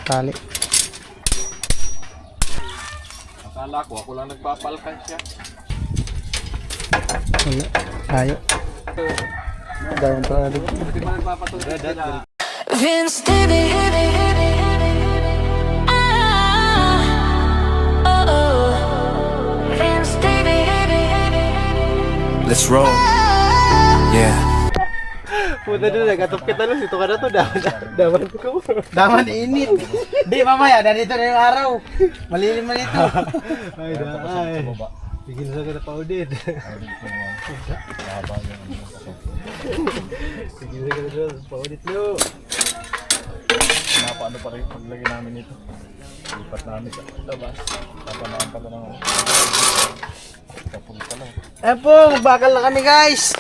Tali. Akala ko, ako lang nagpapalkan siya. Wala. Tayo. Dawan pa rin. Hindi ba nagpapatuloy sila? Vince David. Vince David. Let's roll. Yeah. Puta na, nagkatop kita nun. Ito ka na to, daman ko. Daman init. Di mamaya, narito na yung araw. Malilim na ito. Ay, ay. Bigyan sa ka na pa-audit. Bigyan sa ka na pa-audit nyo. Paano pa rin paglagay namin ito? Lipat namin sa labas. Tapanaan pala ng tapong pala. Eh po, magbakal na kami guys.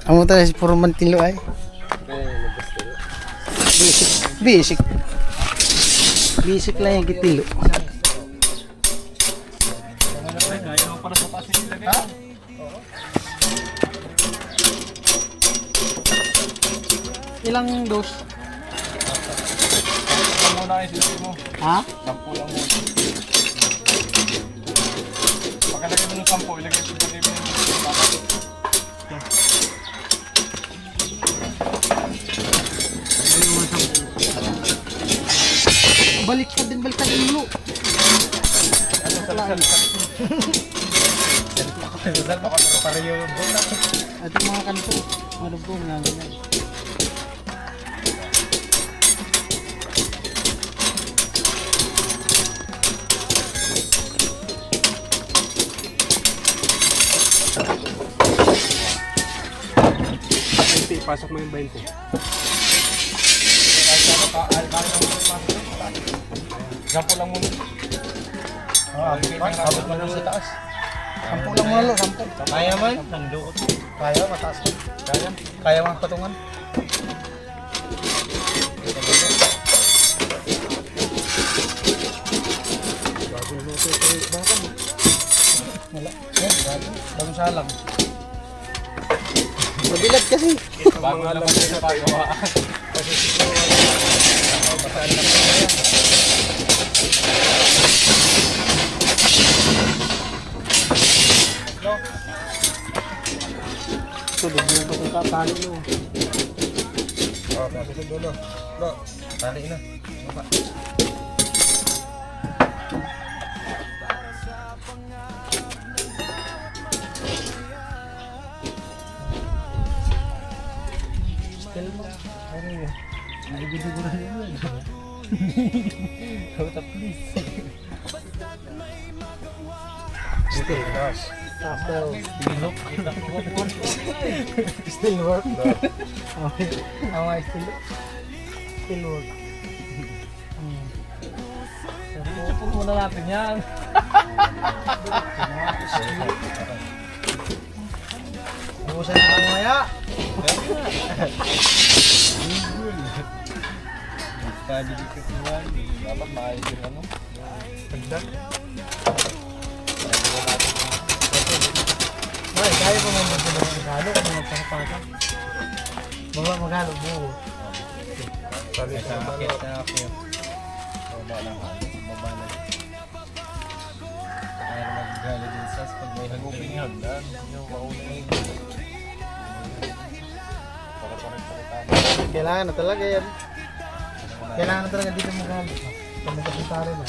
Amo tayo si puro mantilo ay. Basic. Basic lang yung kitilo. Kaya mo para sa taas yung ilagay. Ilang dos? Sampu muna yung sisi mo. Ha? Sampu lang muna. Pagkalagay mo ng sampu, ilagay sa dali mo. Balik ka din ulo. Ano sa lasal? Lasal baka pareho yung bola. At yung mga kanto, malubong nga ganyan. Pasok mo yung 20. Sampu lang muna. Abot mo lang sa taas. 10 lang muna lo, 10. Kaya man? Kaya, mataas ko. Kaya? Kaya mga patungan. Wala. Bagong salang. Mabilat kasi. Bago lang kasi sa pagawa. Tulog mo ba kung tatali mo? Oh, kasi sa dulo. Lo, tali na. Baba. Still mo. Ano yun? Naibigiguran mo yun. Hota please. Still, guys. After look. Still work. How I still work. Ipon muna natin yan. Bukusan na mamaya. Kadidikit mo yan. Dapat maayos yung ano. Pagdag. Ay, kaya pa man sa mga regalo kung magpapasok. Baba magalo buo. Sabi sa akin. Baba lang. Baba lang. Kaya mag-galo din sa pag may nag-opening hagdan. Yung mauna yung para palit-palitan. Kailangan na talaga yan. Kailangan na talaga dito magalo. Kung magkapunta rin mo.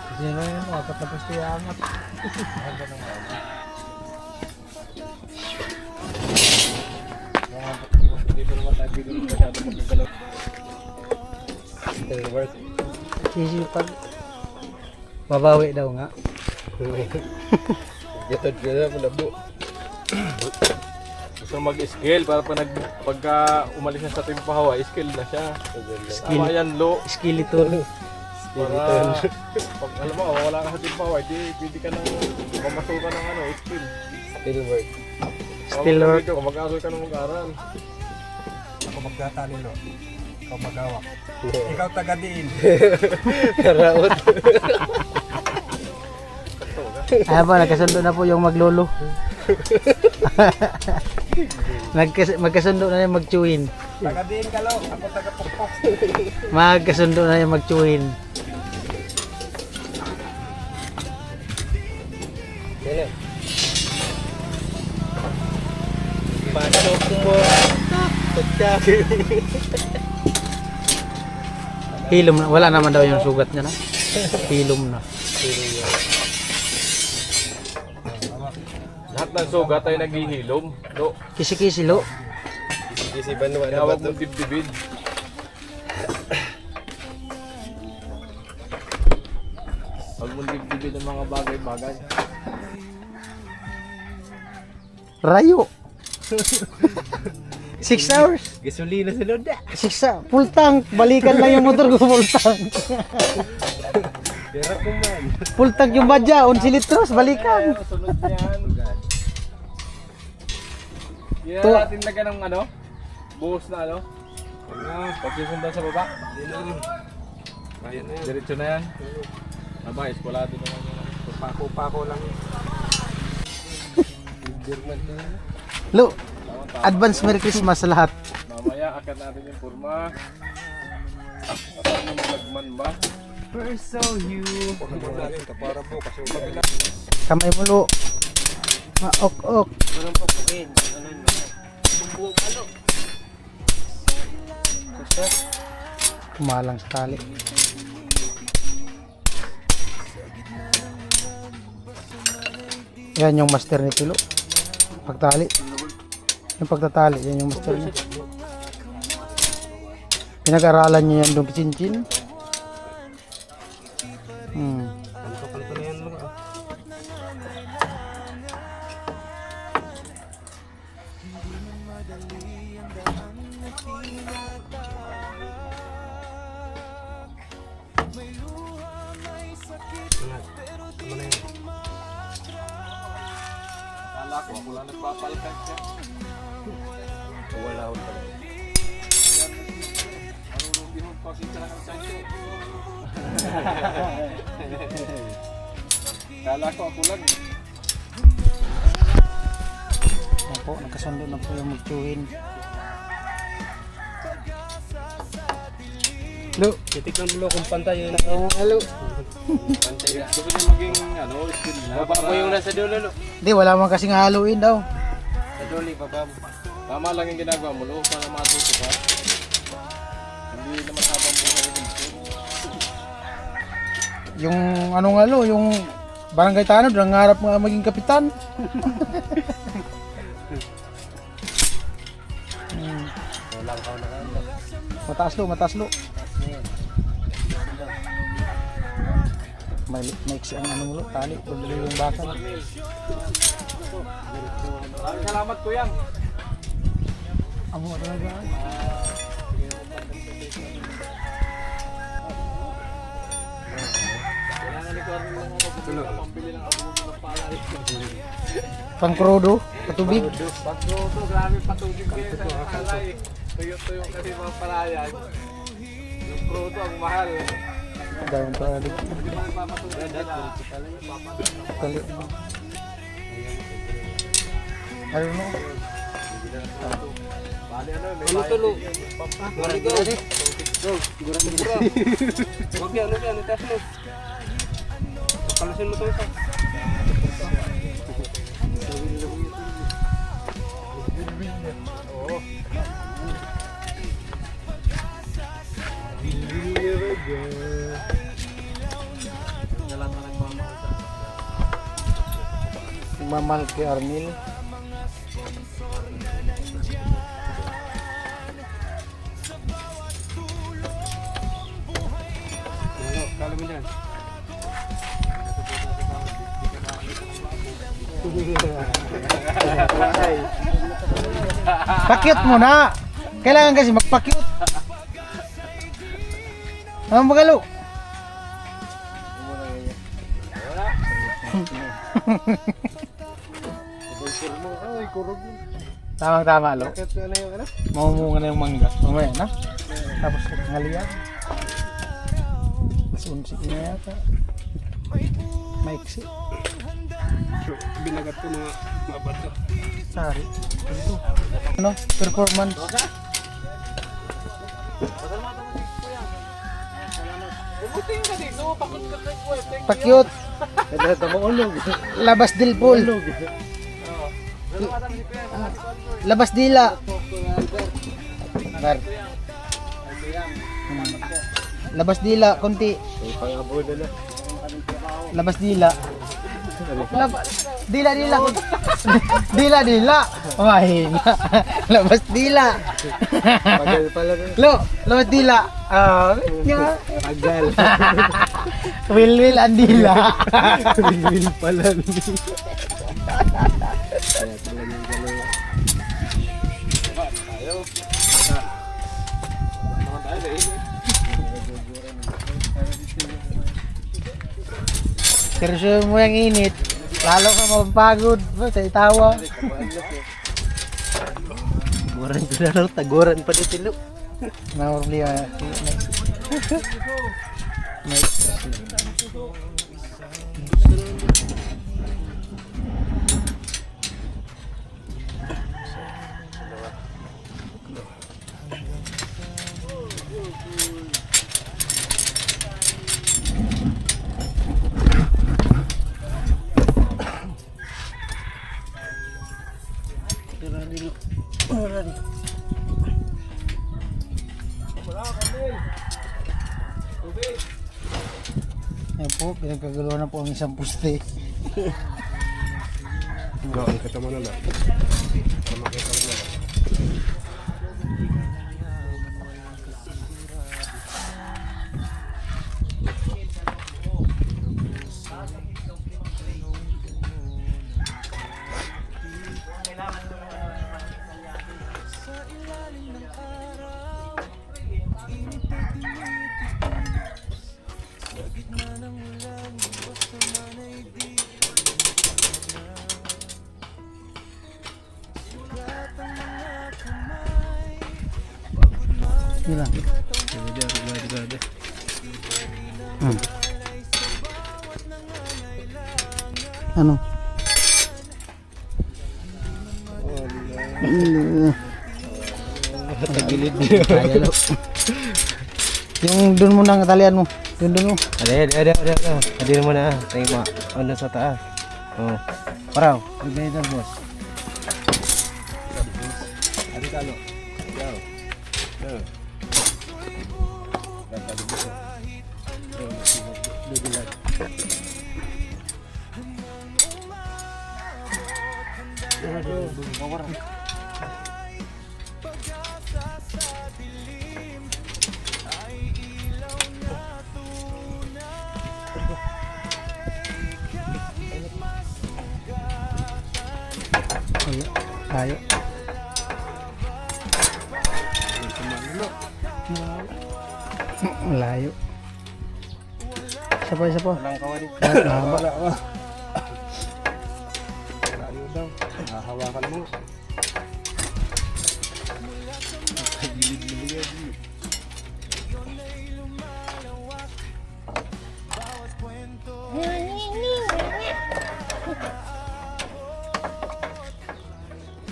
Kasi yun lang yun mo, apat na pusto yung angat. Hagdan ng bago. Dito naman tayo dito masyado magkagalaw. Still worth it. Sisipag. Babawi daw nga. Gatod ka na malabo. Gusto mag-scale para pagka umalis na sa timpahawa, scale na siya. Skill. Tama yan, lo. Skeleton. Para pag alam mo, wala ka sa timpahawa, di pwede ka nang mamasukan ng ano, skill. Still work. Still work. Kung mag-aaral ka ng mag-aaral. Ako magtatali lo. Ikaw magawak. Ikaw taga-diin. Karaot. Ayan po, nagkasundo na po yung maglolo. Magkasundo na yung magchuhin. Taga din ka lo, ako taga Pokpok. Magkasundo na yung magchuhin. Dili. Pasok mo. Tagtag. Hilom na. Wala naman daw yung sugat niya na. Hilom na. Lahat ng sugat ay naghihilom. Do, Kisi-kisi lo. Kisi banwa na tawag bato. mong dibdibin. Huwag mong dibdibin ng mga bagay-bagay. Rayo. 6 hours. Gasolina sa loda. 6 hours. Full tank. Balikan lang yung motor ko full tank. Dira ko man. Full tank yung badya. 11 litros. Balikan. Sunod niyan. Yan To- natin lagyan ng ano? Buhos na ano? Pagsisundan sa baba. Ayan na yan. Diretso na yan. Aba, eskwalado naman yun. Pako-pako lang. German na yan. Lo. Advance Merry Christmas sa lahat. Mamaya, akat natin yung kurma. Kapag na malagman ba? Huwag mo natin kapara mo kasi kabila. Kamay mo lo. Maok-ok. Walang papukin. Ano yun? Buong ano? Kumalang sa tali. Yan yung master ni Pilo. Pagtali. Yung pagtatali, yan yung master niya. Pinag-aralan niya yan doon kichin-chin. Kanto-kanto na yan lang. Kala ko, ako lang nagpapalkan siya. Wala akong pala. Marunong bihon pa kita ng sancho. Kala ko, ako lang. Yan po, nakasundo na po yung magtuhin. Lo, Titikman mo kung pantay yun. halo. Pantay ka. Gusto niya maging, ano, skill na. Baba mo yung nasa dulo, no? Hindi, wala man kasing haluin daw. Sa dulo, baba mo. Tama lang yung ginagawa mo, lo, para matuto ka. Hindi naman habang buhay dito. Yung ano nga lo, yung barangay tanod, nangarap nga maging kapitan. Walang ka na ka. Mataas lo. Maiksi ang ano lo, tali, tuloy yung bakal. Maraming salamat, Kuyang. Amo talaga. Kailangan ni Carmen lang ako kung pambili ng abuno ng palay. Pangkrodo, patubig. Pagkroto, grabe patugin kayo sa palay. Tuyo-tuyo kasi mga palayan. Yung kroto ang mahal. Dayon tali. Hindi mo ipapatugin sila. Tali. I don't know. Bali ano, may Ano bayad tulo? din yan. Marigo. Go, sigura. Huwag yan, itas mo. Kalusin mo ito isa. Oo. Dalan na nagmamahal sa Mamahal kay Arnil. Ano, kala mo dyan. Pakyut mo na. Kailangan kasi magpakyut. Ano magalo? Tamang-tama lo. Bakit na yung ano? Mamumunga na yung mangga. Mamaya na. Tapos ngaliyan. Mas unsi na yata. Maiksi. Binagat ko mga bato. Sari. Ano? Performance. Pakyut. Labas dilpul. Labas dila. Bar. Labas dila konti. Labas dila. Dila dila. Dila dila. Mahina. Labas dila. Pagal pala rin. Labas dila. Pagal. Will ang dila. Will pala rin. Seryoso mo yung init. Lalo ka mapagod sa itawa. Taguran ko na raw, taguran pa dito. Normally, yan po, pinagkagalaw na po ang isang puste. Kita mo na lang. Yun lang. Ano? Tagilid niyo. Yung dun mo nang talian mo. Yung dun mo. Ada. Adi mo na. Tayo mo. Ano sa taas? Oh. Paraw. Magbayad boss. Adi kalo. Ciao. Layo. Layo. Isa pa. Mahaba. Layo daw. Hahawakan mo.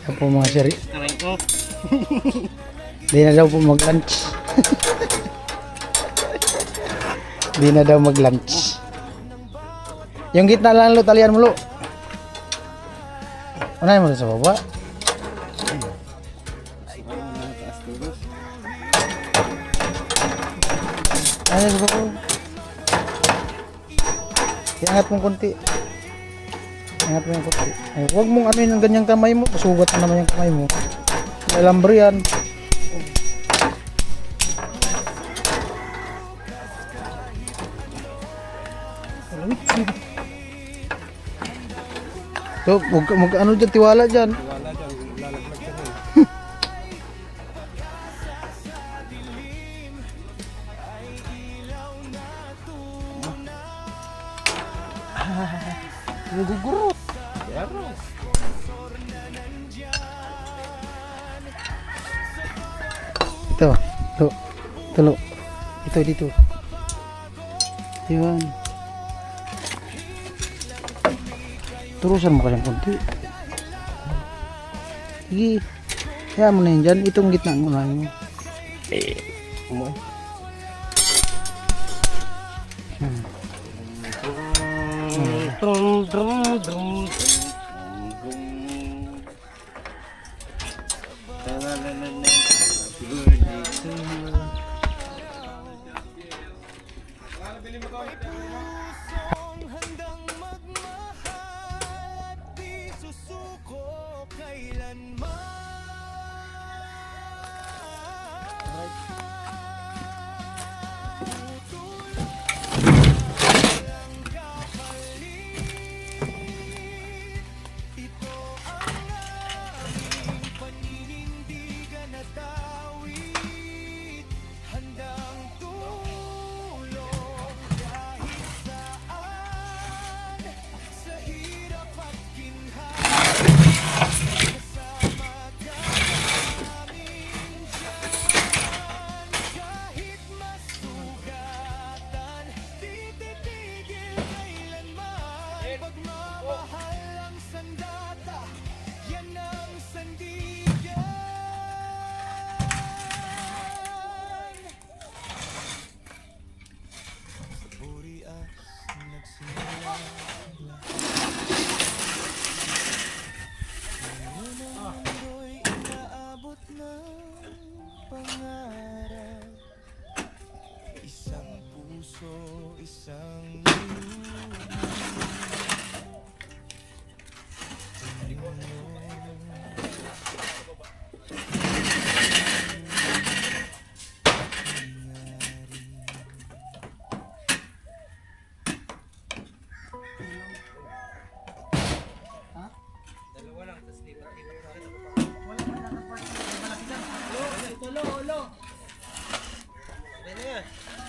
Yan po mga siri. Di na daw po mag-lunch. Di na daw mag-lunch. Yung gitna lang lo, talian mo lo. Unahin mo sa baba. Ay, sa baba. Iangat mong konti. Iangat mo yung konti. Ay, huwag mong ano yung ganyang kamay mo. Pasugat na naman yung kamay mo. May alambre yan. So, mag ano dyan, tiwala dyan. Wala dyan. Lalaglag ka rin. Nagugurot. Yaro. Ito. Tulo. Ito dito. Yun. Turusan mo kayang konti. Sige. Kaya mo na yun dyan. Itong gitna mo na yun. Umuwi. Drum, drum, drum.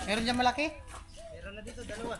Meron dyan malaki? Meron na dito, dalawa.